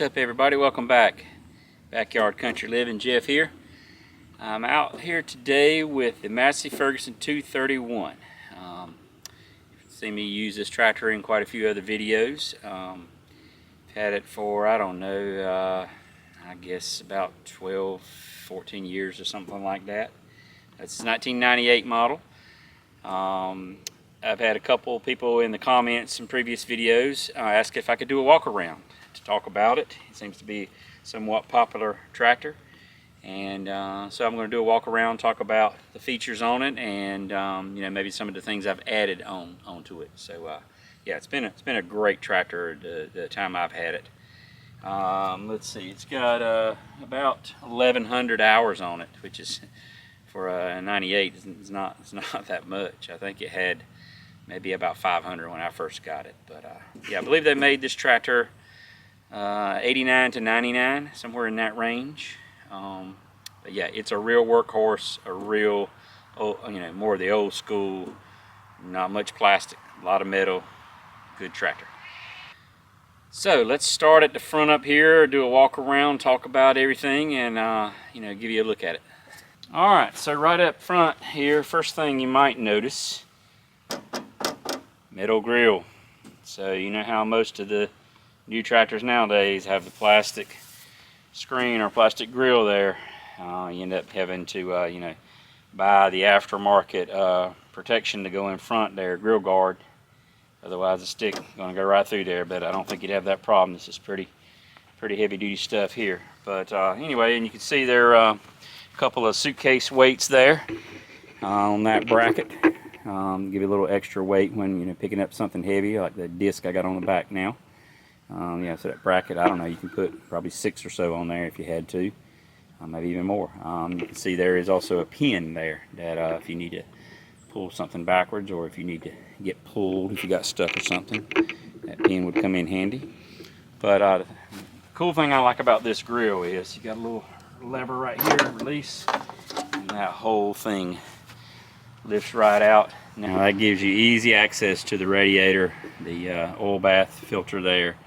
What's up, everybody? Welcome back. Backyard Country Living. Jeff here. I'm out here today with the Massey Ferguson 231. You've seen me use this tractor in quite a few other videos. I've had it for, I don't know, I guess about 12, 14 years or something like that. It's a 1998 model. I've had a couple people in the comments in previous videos ask if I could do a walk around to talk about it. It seems to be a somewhat popular tractor, and so I'm going to do a walk around, talk about the features on it, and you know, maybe some of the things I've added onto it. So yeah, it's been a great tractor the time I've had it. Let's see, it's got about 1,100 hours on it, which is for a 98 it's not that much. I think it had maybe about 500 when I first got it, but yeah, I believe they made this tractor 89 to 99, somewhere in that range. But yeah, it's a real workhorse, a real, you know, more of the old school, not much plastic, a lot of metal, good tractor. So let's start at the front up here, do a walk around, talk about everything, and you know, give you a look at it. All right, so right up front here, first thing you might notice, metal grill. So you know how most of the new tractors nowadays have the plastic screen or plastic grill there. You end up having to you know, buy the aftermarket protection to go in front there, grill guard. Otherwise the stick is going to go right through there, but I don't think you'd have that problem. This is pretty heavy duty stuff here. But anyway, and you can see there a couple of suitcase weights there on that bracket. Give you a little extra weight when, you know, picking up something heavy like the disc I got on the back now. Yeah, so that bracket, I don't know, you can put probably 6 or so on there if you had to, maybe even more. You can see there is also a pin there that if you need to pull something backwards, or if you need to get pulled, if you got stuck or something, that pin would come in handy. But the cool thing I like about this grill is you got a little lever right here, release, and that whole thing lifts right out. Now that gives you easy access to the radiator, the oil bath filter there.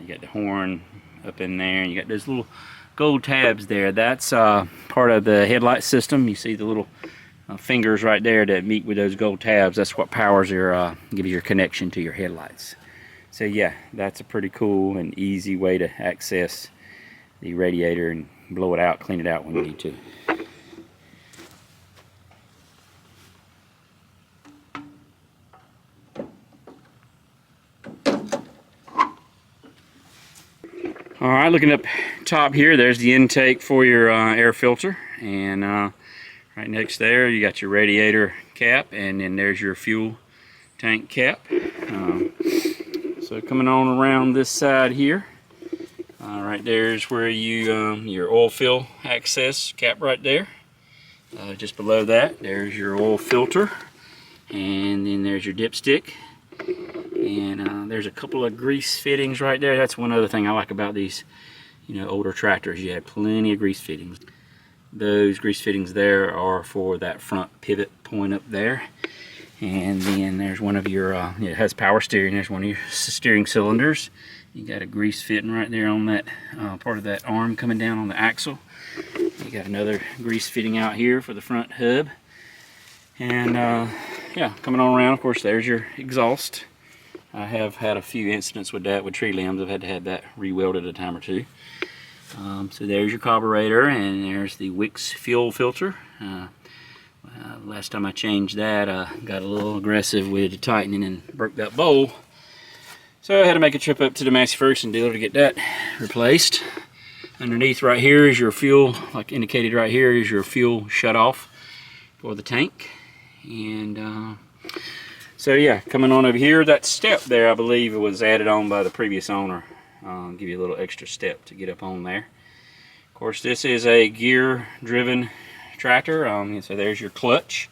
You got the horn up in there, and you got those little gold tabs there. That's part of the headlight system. You see the little fingers right there that meet with those gold tabs. That's what powers your gives you your connection to your headlights. So yeah, that's a pretty cool and easy way to access the radiator and blow it out, clean it out when you need to. All right, looking up top here, there's the intake for your air filter, and right next there you got your radiator cap, and then there's your fuel tank cap. So coming on around this side here, right there is where you your oil fill access cap right there. Just below that, there's your oil filter, and then there's your dipstick. And there's a couple of grease fittings right there. That's one other thing I like about these, you know, older tractors. You had plenty of grease fittings. Those grease fittings there are for that front pivot point up there. And then there's one of your, it has power steering. There's one of your steering cylinders. You got a grease fitting right there on that part of that arm coming down on the axle. You got another grease fitting out here for the front hub. And yeah, coming on around, of course, there's your exhaust. I have had a few incidents with that with tree limbs. I've had to have that re-welded a time or two. So there's your carburetor, and there's the Wix fuel filter. Last time I changed that, got a little aggressive with tightening and broke that bowl. So I had to make a trip up to the Massey Ferguson dealer to get that replaced. Underneath right here is your fuel, like indicated right here, is your fuel shut off for the tank. And so yeah, coming on over here, that step there, I believe it was added on by the previous owner. Give you a little extra step to get up on there. Of course, this is a gear driven tractor, so there's your clutch.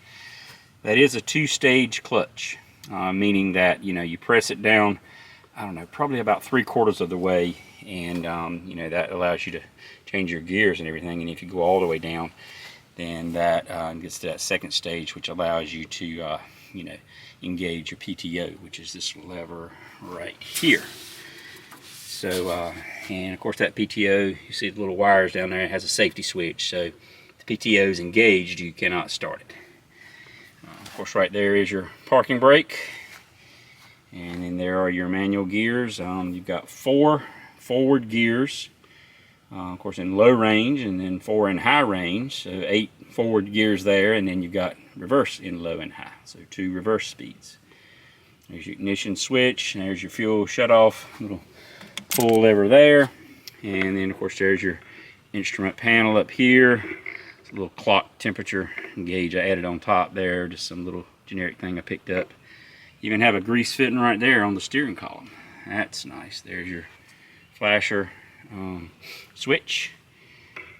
That is a 2-stage clutch, meaning that, you know, you press it down, I don't know, probably about 3/4 of the way, and you know, that allows you to change your gears and everything. And if you go all the way down, then that gets to that 2nd stage, which allows you to you know, engage your PTO, which is this lever right here. So and of course that PTO, you see the little wires down there, it has a safety switch, so if the PTO is engaged, you cannot start it. Of course, right there is your parking brake, and then there are your manual gears. You've got 4 forward gears, of course in low range, and then 4 in high range, so 8 forward gears there, and then you've got reverse in low and high, so 2 reverse speeds. There's your ignition switch, and there's your fuel shut-off little pull lever there, and then of course there's your instrument panel up here. It's a little clock temperature gauge I added on top there, just some little generic thing I picked up. You even have a grease fitting right there on the steering column. That's nice. There's your flasher switch.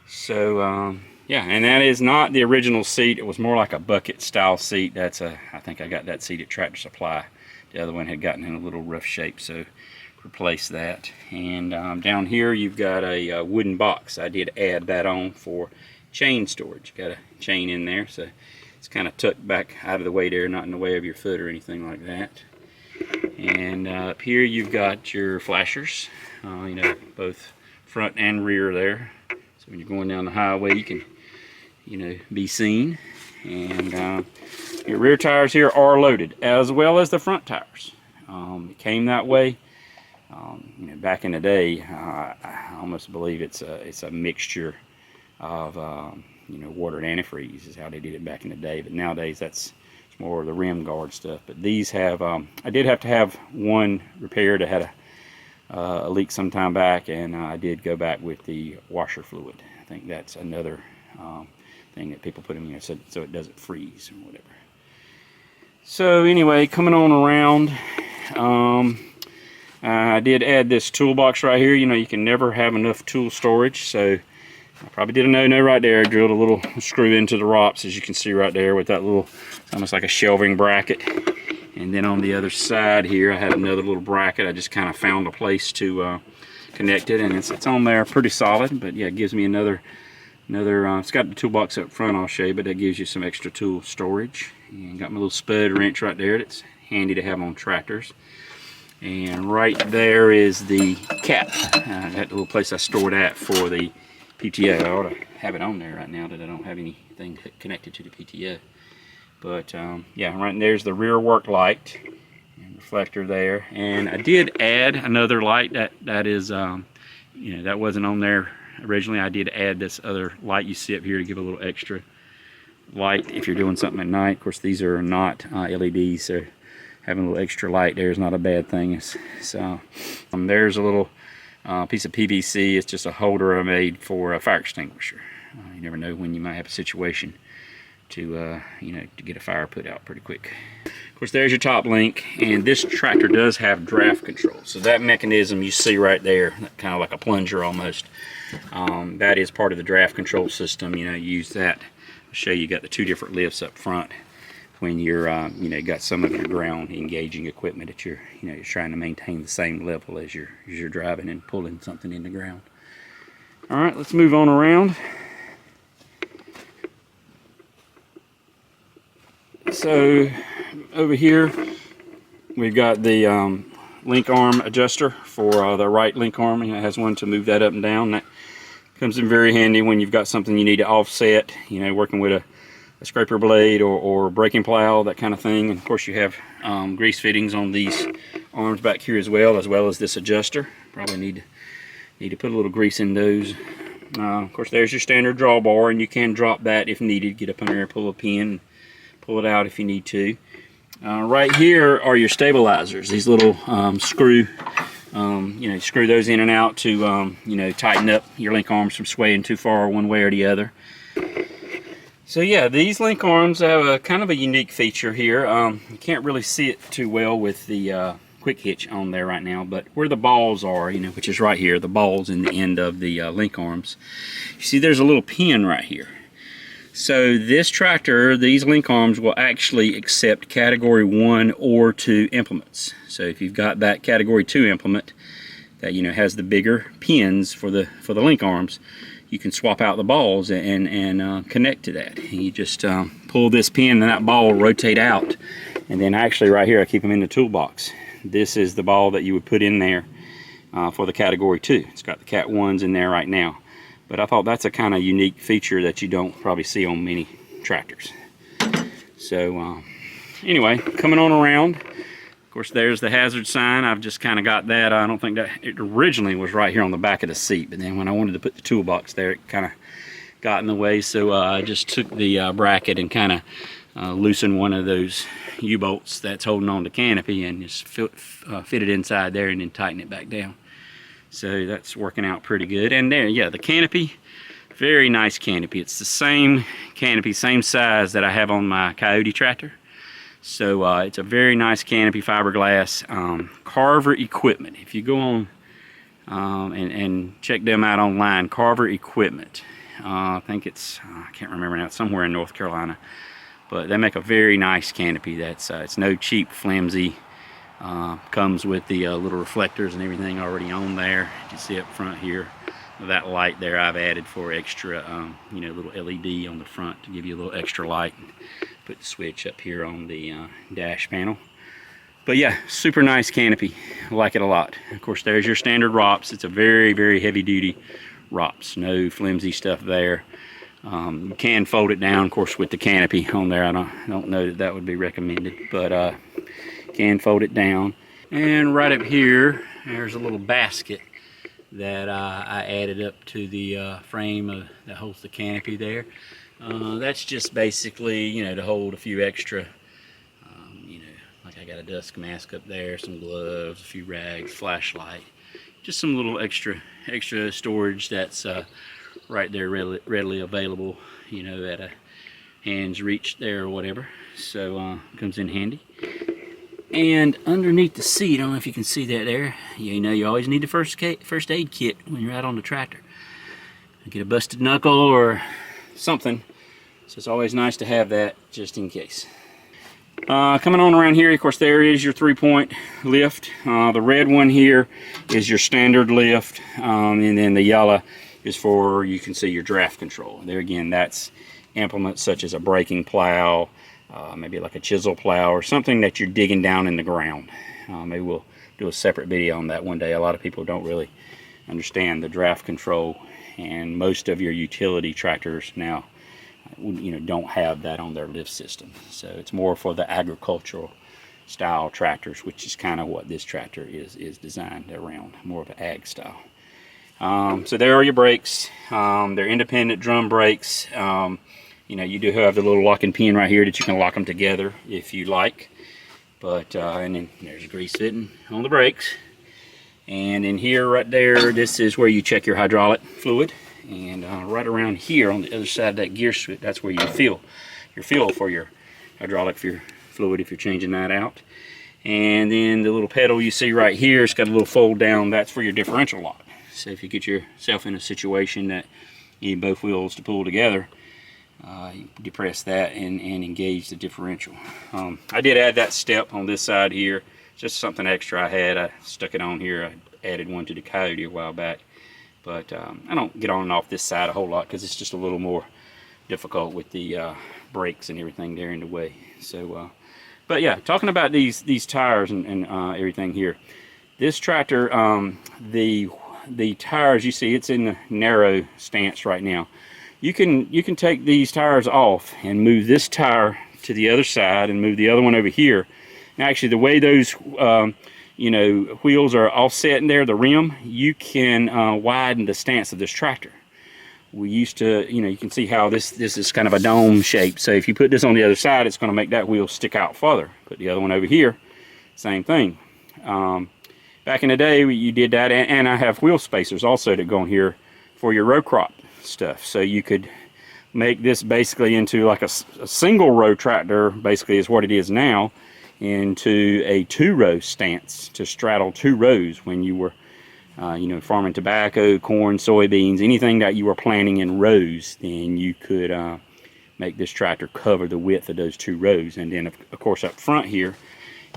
So yeah, and that is not the original seat. It was more like a bucket style seat. That's I think I got that seat at Tractor Supply. The other one had gotten in a little rough shape, so replace that. And down here you've got a wooden box. I did add that on for chain storage. Got a chain in there, so it's kind of tucked back out of the way there, not in the way of your foot or anything like that. And up here you've got your flashers, you know, both front and rear there. So when you're going down the highway, you can, you know, be seen. And your rear tires here are loaded, as well as the front tires. It came that way. You know, back in the day, I almost believe it's a mixture of you know, water and antifreeze is how they did it back in the day. But nowadays, it's more of the rim guard stuff. But these have, I did have to have one repaired. I had a leak some time back, and I did go back with the washer fluid. I think that's another thing that people put in there so it doesn't freeze or whatever. So anyway, coming on around, I did add this toolbox right here. You know, you can never have enough tool storage, so I probably did a no-no right there. I drilled a little screw into the ROPS, as you can see right there, with that little, it's almost like a shelving bracket. And then on the other side here, I had another little bracket. I just kind of found a place to connect it, and it's on there pretty solid. But yeah, it gives me another it's got the toolbox up front, I'll show you, but that gives you some extra tool storage. And got my little spud wrench right there. That's handy to have on tractors. And right there is the cap. That little place I stored at for the PTO. I ought to have it on there right now that I don't have anything connected to the PTO. But yeah, right there's the rear work light and reflector there. And I did add another light that is, you know, that wasn't on there originally. I did add this other light you see up here to give a little extra light if you're doing something at night. Of course, these are not LEDs, so having a little extra light there is not a bad thing. So there's a little piece of PVC. It's just a holder I made for a fire extinguisher. You never know when you might have a situation to you know, to get a fire put out pretty quick. Of course, there's your top link, and this tractor does have draft control. So that mechanism you see right there, kind of like a plunger almost, that is part of the draft control system. You know, you use that. I'll show you, got the 2 different lifts up front when you're you know, got some of your ground engaging equipment that you're, you know, you're trying to maintain the same level as you're driving and pulling something in the ground. All right, let's move on around. So over here we've got the link arm adjuster for the right link arm. It has one to move that up and down. That comes in very handy when you've got something you need to offset, you know, working with a scraper blade or braking plow, that kind of thing. And of course you have grease fittings on these arms back here as well as this adjuster. Probably need to put a little grease in those. Of course, there's your standard drawbar, and you can drop that if needed. Get up in there, pull a pin, pull it out if you need to. Right here are your stabilizers. These little screw, you know, screw those in and out to you know, tighten up your link arms from swaying too far one way or the other. So yeah, these link arms have a kind of a unique feature here. You can't really see it too well with the quick hitch on there right now, but where the balls are, you know, which is right here, the balls in the end of the link arms, you see there's a little pin right here. So this tractor, these link arms will actually accept category 1 or 2 implements. So if you've got that category 2 implement that, you know, has the bigger pins for the link arms, you can swap out the balls and connect to that. And you just pull this pin and that ball will rotate out. And then actually right here, I keep them in the toolbox. This is the ball that you would put in there for the Category 2. It's got the Cat 1s in there right now. But I thought that's a kind of unique feature that you don't probably see on many tractors. So anyway, coming on around, of course there's the hazard sign. I've just kind of got that. I don't think that it originally was right here on the back of the seat, but then when I wanted to put the toolbox there, it kind of got in the way. So I just took the bracket and kind of loosened one of those U-bolts that's holding on to Canopy and just fit it inside there and then tighten it back down. So that's working out pretty good. And there, yeah, the Canopy, very nice Canopy. It's the same Canopy, same size that I have on my Coyote tractor. So it's a very nice Canopy, fiberglass. Carver Equipment. If you go on and check them out online, Carver Equipment. I think it's, I can't remember now, it's somewhere in North Carolina. But they make a very nice Canopy. That's it's no cheap, flimsy. Comes with the little reflectors and everything already on there. You see up front here, that light there I've added for extra, you know, little LED on the front to give you a little extra light. Put the switch up here on the dash panel. But yeah, super nice Canopy. I like it a lot. Of course, there's your standard ROPS. It's a very, very heavy duty ROPS. No flimsy stuff there. You can fold it down, of course, with the Canopy on there. I don't know that that would be recommended, but can fold it down. And right up here, there's a little basket that I added up to the frame that holds the Canopy there. That's just basically, you know, to hold a few extra, you know, like I got a dust mask up there, some gloves, a few rags, flashlight, just some little extra storage that's right there readily available, you know, at a hand's reach there or whatever. So comes in handy. And underneath the seat, I don't know if you can see that there, you know, you always need the first aid kit when you're out on the tractor. Get a busted knuckle or something, so it's always nice to have that just in case. Coming on around here, of course, there is your 3-point lift. The red one here is your standard lift, and then the yellow is for, you can see, your draft control. There again, that's implements such as a braking plow, maybe like a chisel plow or something that you're digging down in the ground. Maybe we'll do a separate video on that one day. A lot of people don't really understand the draft control, and most of your utility tractors now, you know, don't have that on their lift system. So it's more for the agricultural style tractors, which is kind of what this tractor is designed around, more of an ag style. So there are your brakes. They're independent drum brakes. You know, you do have the little locking pin right here that you can lock them together if you like. But and then there's a grease fitting on the brakes. And in here, right there, this is where you check your hydraulic fluid. And right around here on the other side of that gear switch, that's where you fill for your hydraulic fluid if you're changing that out. And then the little pedal you see right here, it's got a little fold down. That's for your differential lock. So if you get yourself in a situation that you need both wheels to pull together, you depress that and engage the differential. I did add that step on this side here, just something extra I had. I stuck it on here. I added one to the Coyote a while back, but I don't get on and off this side a whole lot because it's just a little more difficult with the brakes and everything there in the way. So, but yeah, talking about these tires and everything here, this tractor, the tires, you see it's in the narrow stance right now. You can take these tires off and move this tire to the other side and move the other one over here. Now actually the way those you know, wheels are offset in there, the rim, you can widen the stance of this tractor. We used to, you know, you can see how this is kind of a dome shape. So if you put this on the other side, it's going to make that wheel stick out further. Put the other one over here, same thing. Back in the day, you did that, and I have wheel spacers also that go on here for your row crop stuff. So you could make this basically into like a single row tractor, basically is what it is now, into a 2-row stance to straddle 2 rows when you were, you know, farming tobacco, corn, soybeans, anything that you were planting in rows. Then you could make this tractor cover the width of those 2 rows. And then of course up front here,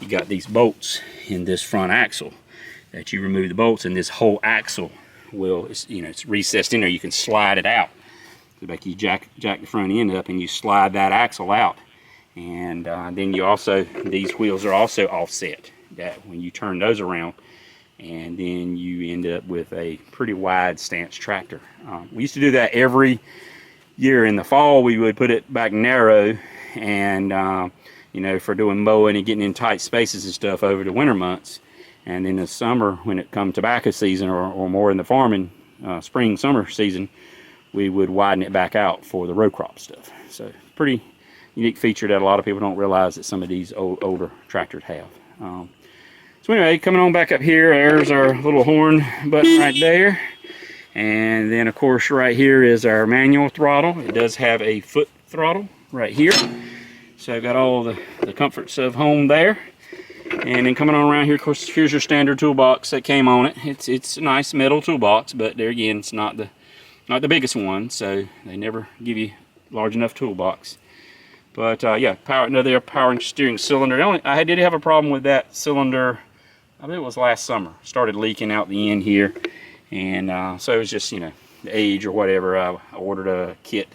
you got these bolts in this front axle that you remove the bolts, and this whole axle will, you know, it's recessed in there. You can slide it out. So back you jack the front end up and you slide that axle out. And then you also, these wheels are also offset, that when you turn those around, and then you end up with a pretty wide stance tractor. We used to do that every year. In the fall we would put it back narrow, and you know, for doing mowing and getting in tight spaces and stuff over the winter months. And in the summer, when it come tobacco season, or more in the farming spring summer season, we would widen it back out for the row crop stuff. So pretty unique feature that a lot of people don't realize that some of these older tractors have. So anyway, coming on back up here, there's our little horn button right there. And then of course right here is our manual throttle. It does have a foot throttle right here. So I've got all the comforts of home there. And then coming on around here, of course, here's your standard toolbox that came on it. It's a nice metal toolbox, but there again, it's not the biggest one, so they never give you large enough toolbox. But yeah, another power and steering cylinder. I did have a problem with that cylinder, I believe it was last summer. It started leaking out the end here, and so it was just, you know, the age or whatever. I ordered a kit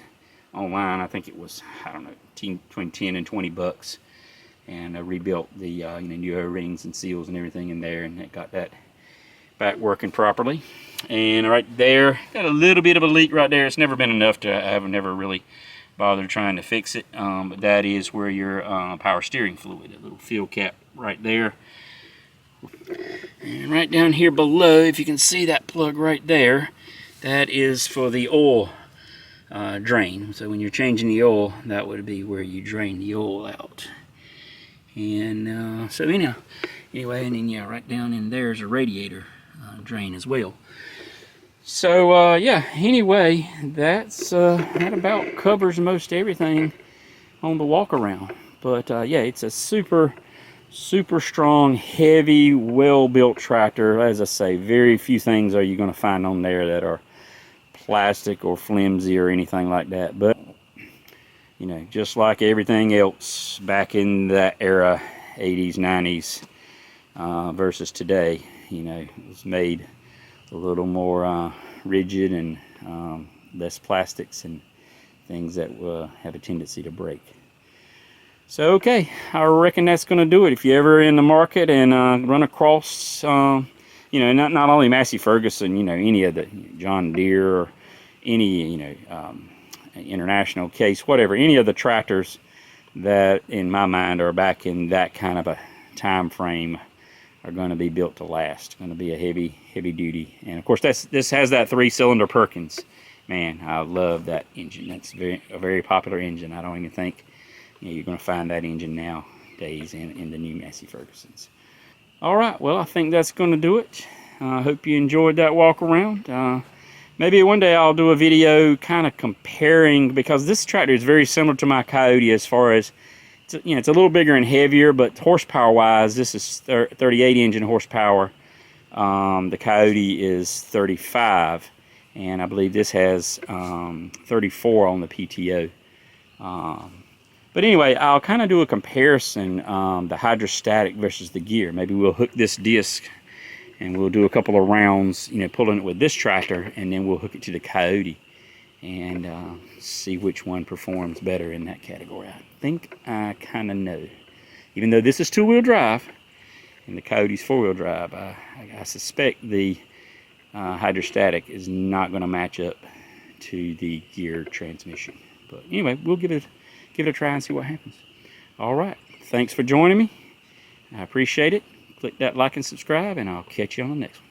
online. I think it was, I don't know, between 10 and 20 bucks, and I rebuilt the you know, new O-rings and seals and everything in there, and it got that back working properly. And right there, got a little bit of a leak right there. It's never been enough to, I have never really bothered trying to fix it, but that is where your power steering fluid, a little fill cap right there. And right down here below, if you can see that plug right there, that is for the oil drain. So when you're changing the oil, that would be where you drain the oil out. And so anyway, and then yeah, right down in there is a radiator drain as well. So yeah, anyway, that about covers most everything on the walk around. But yeah, it's a super strong, heavy, well-built tractor. As I say, very few things are you going to find on there that are plastic or flimsy or anything like that. But you know, just like everything else back in that era, 80s, 90s versus today, you know, it was made a little more rigid and less plastics and things that have a tendency to break. So okay, I reckon that's going to do it. If you're ever in the market and run across, you know, not only Massey Ferguson, you know, any of the John Deere or any, you know, International Case, whatever, any of the tractors that in my mind are back in that kind of a time frame are going to be built to last. Going to be a heavy duty. And of course this has that 3-cylinder Perkins. Man, I love that engine. That's a very popular engine. I don't even think, you know, you're going to find that engine nowadays in the new Massey Fergusons. All right, well, I think that's going to do it. I hope you enjoyed that walk around. Maybe one day I'll do a video kind of comparing, because this tractor is very similar to my Coyote as far as, you know, it's a little bigger and heavier, but horsepower wise, this is 38 engine horsepower. The Coyote is 35, and I believe this has 34 on the PTO. But anyway, I'll kind of do a comparison, the hydrostatic versus the gear. Maybe we'll hook this disc and we'll do a couple of rounds, you know, pulling it with this tractor, and then we'll hook it to the Coyote and see which one performs better in that category. I think I kind of know. Even though this is 2-wheel drive and the Coyote's 4-wheel drive, I suspect the hydrostatic is not going to match up to the gear transmission. But anyway, we'll give it a try and see what happens. All right, thanks for joining me. I appreciate it. Click that like and subscribe, and I'll catch you on the next one.